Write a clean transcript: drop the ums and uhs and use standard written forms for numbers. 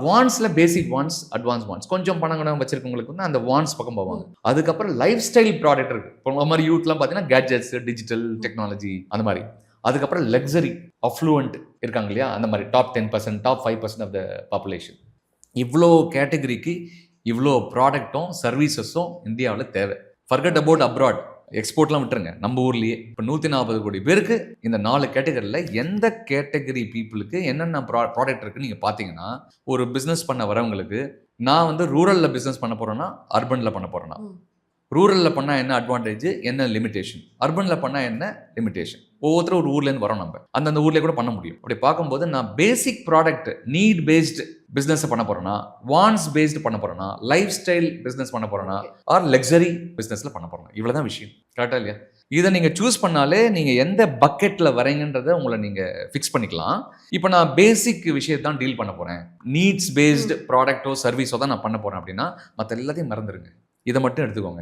வான்ஸ்ல பேசிக் வான்ஸ், advance வான்ஸ். கொஞ்சம் பணம் கடன் வச்சிருக்கவங்களுக்கு வந்து அந்த வான்ஸ் பக்கம் போவாங்க. அதுக்கப்புறம் லைஃப் ஸ்டைல் ப்ராடக்ட் இருக்கு. இப்போ நம்ம மாதிரி யூத்லாம் பார்த்தீங்கன்னா கேட்ஜெட்ஸ், டிஜிட்டல் டெக்னாலஜி அந்த மாதிரி. அதுக்கப்புறம் லக்ஸரி, அஃப்ளூவன்ட் இருக்காங்க இல்லையா? அந்த மாதிரி top 10%, top 5% of the population. இவ்வளோ கேட்டகரிக்கு இவ்வளோ ப்ராடக்ட்டும் சர்வீசஸும் இந்தியாவில் தேவை. ஃபர்கெட் அபவுட் அப்ராட், எக்ஸ்போர்ட்லாம் விட்டுருங்க, நம்ம ஊர்லேயே இப்போ 140 கோடி பேருக்கு இந்த 4 கேட்டகரியில் எந்த கேட்டகரி பீப்புளுக்கு என்னென்ன ப்ராடக்ட் இருக்குன்னு நீங்கள் பார்த்தீங்கன்னா, ஒரு பிஸ்னஸ் பண்ண வரவங்களுக்கு நான் வந்து ரூரலில் பிஸ்னஸ் பண்ண போகிறேன்னா அர்பனில் பண்ண போகிறேன்னா, ரூரலில் பண்ணால் என்ன அட்வான்டேஜ், என்ன லிமிடேஷன், அர்பனில் பண்ணால் என்ன லிமிடேஷன். ஒவ்வொருத்தரும் ஒரு ஊர்லேருந்து வரோம், நம்ம அந்தந்த ஊர்லேயே கூட பண்ண முடியும். அப்படி பார்க்கும்போது நான் பேசிக் ப்ராடக்ட் நீட் பேஸ்டு பிஸ்னஸ் பண்ண போகிறேன்னா, வான்ஸ் பேஸ்டு பண்ண போகிறேன்னா, லைஃப் ஸ்டைல் பிஸ்னஸ் பண்ண போகிறேன்னா, ஆர் லக்ஸரி பிஸ்னஸில் பண்ண போகிறேன். இவ்வளோ தான் விஷயம். கரெக்டாக இல்லையா? இதை நீங்கள் சூஸ் பண்ணாலே நீங்கள் எந்த பக்கெட்டில் வரீங்கன்றதை உங்களை நீங்கள் ஃபிக்ஸ் பண்ணிக்கலாம். இப்போ நான் பேசிக் விஷயத்தான் டீல் பண்ண போகிறேன், நீட்ஸ் பேஸ்டு ப்ராடக்ட்டோ சர்வீஸோ தான் நான் பண்ண போகிறேன் அப்படின்னா மற்ற எல்லாத்தையும் மறந்துடுங்க. இதை மட்டும் எடுத்துக்கோங்க.